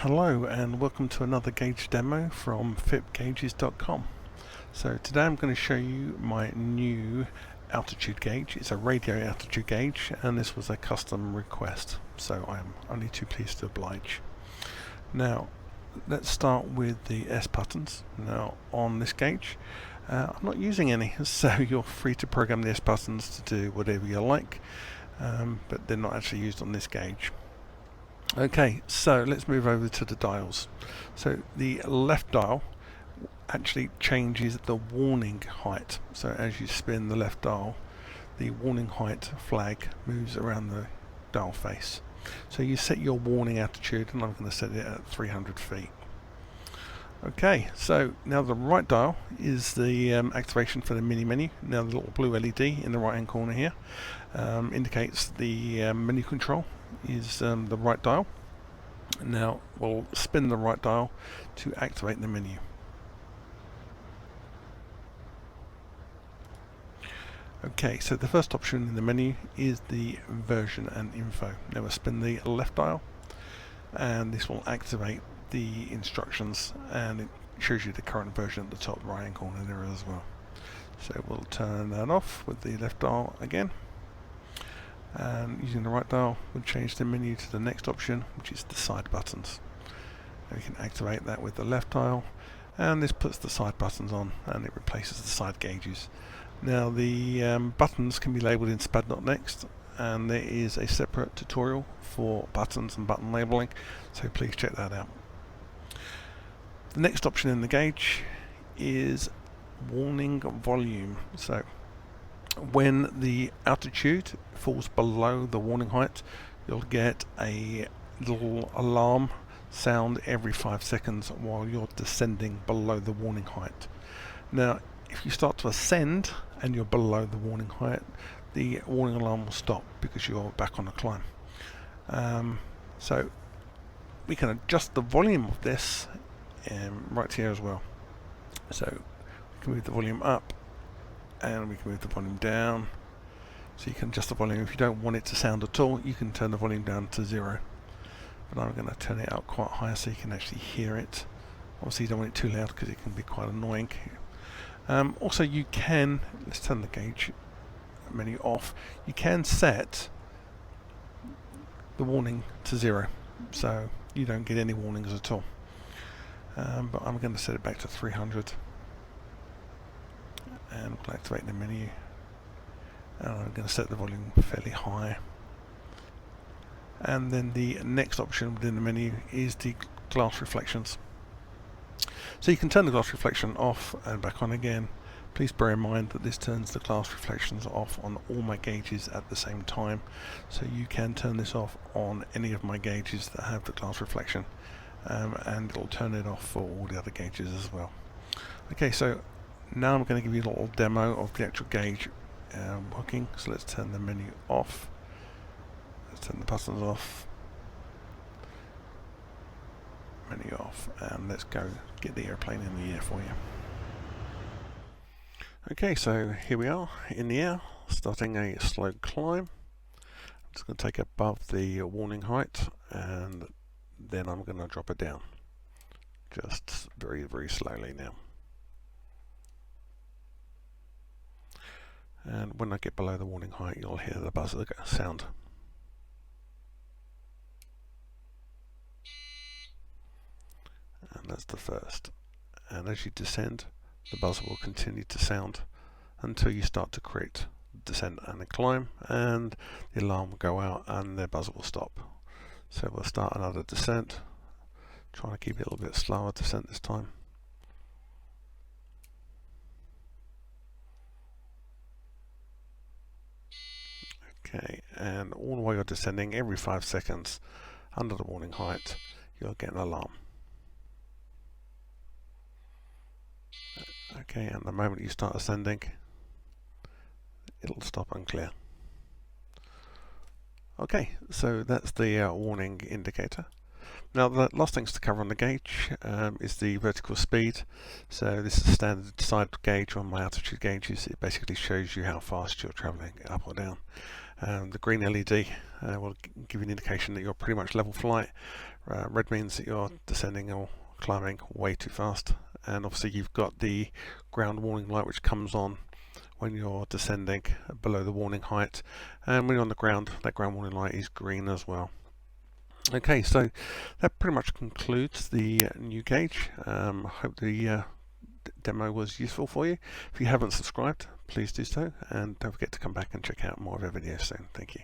Hello and welcome to another gauge demo from fitgauges.com. So today I'm going to show you my new altitude gauge. It's a radio altitude gauge and this was a custom request, so I'm only too pleased to oblige. Now let's start with the S buttons. Now on this gauge I'm not using any, so you're free to program the S buttons to do whatever you like, but they're not actually used on this gauge. Okay, so let's move over to the dials. So the left dial actually changes the warning height. So as you spin the left dial, the warning height flag moves around the dial face. So you set your warning altitude, and I'm going to set it at 300 feet. Okay, so now the right dial is the activation for the mini menu. Now the little blue LED in the right hand corner here indicates the menu control is the right dial. Now we'll spin the right dial to activate the menu. Okay, so the first option in the menu is the version and info. Now we'll spin the left dial and this will activate the instructions, and it shows you the current version at the top right hand corner there as well. So we'll turn that off with the left dial again, and using the right dial we'll change the menu to the next option, which is the side buttons. And we can activate that with the left dial, and this puts the side buttons on and it replaces the side gauges. Now the buttons can be labelled in SPAD.neXt, and there is a separate tutorial for buttons and button labelling, so please check that out. The next option in the gauge is warning volume. So when the altitude falls below the warning height, you'll get a little alarm sound every 5 seconds while you're descending below the warning height. Now if you start to ascend and you're below the warning height, the warning alarm will stop because you're back on a climb. So we can adjust the volume of this right here as well. So we can move the volume up and we can move the volume down. So you can adjust the volume. If you don't want it to sound at all, you can turn the volume down to 0. But I'm going to turn it up quite high so you can actually hear it. Obviously you don't want it too loud because it can be quite annoying. Also you can, let's turn the gauge menu off, you can set the warning to 0, so you don't get any warnings at all. But I'm going to set it back to 300 and we'll activate the menu, and I'm going to set the volume fairly high. And then the next option within the menu is the glass reflections. So you can turn the glass reflection off and back on again. Please bear in mind that this turns the glass reflections off on all my gauges at the same time, so you can turn this off on any of my gauges that have the glass reflection, and it'll turn it off for all the other gauges as well. Okay, so now I'm going to give you a little demo of the actual gauge working. So let's turn the menu off, let's turn the buttons off, menu off, and let's go get the airplane in the air for you. Okay, so here we are in the air, starting a slow climb. I'm just going to take it above the warning height, and then I'm going to drop it down, just very, very slowly now. And when I get below the warning height, you'll hear the buzzer sound. And that's the first. And as you descend, the buzzer will continue to sound until you start to create descent and a climb, and the alarm will go out and the buzzer will stop. So we'll start another descent, trying to keep it a little bit slower descent this time. Okay, and all the way you're descending, every 5 seconds under the warning height, you'll get an alarm. Okay, and the moment you start ascending, it'll stop and clear. Okay, so that's the warning indicator. Now the last things to cover on the gauge is the vertical speed. So this is a standard side gauge on my altitude gauges. It basically shows you how fast you're travelling up or down. The green LED will give you an indication that you're pretty much level flight. Red means that you're descending or climbing way too fast, and obviously you've got the ground warning light which comes on when you're descending below the warning height, and when you're on the ground, that ground warning light is green as well. Okay, so that pretty much concludes the new gauge. I hope the demo was useful for you. If you haven't subscribed, please do so, and don't forget to come back and check out more of our videos soon. Thank you.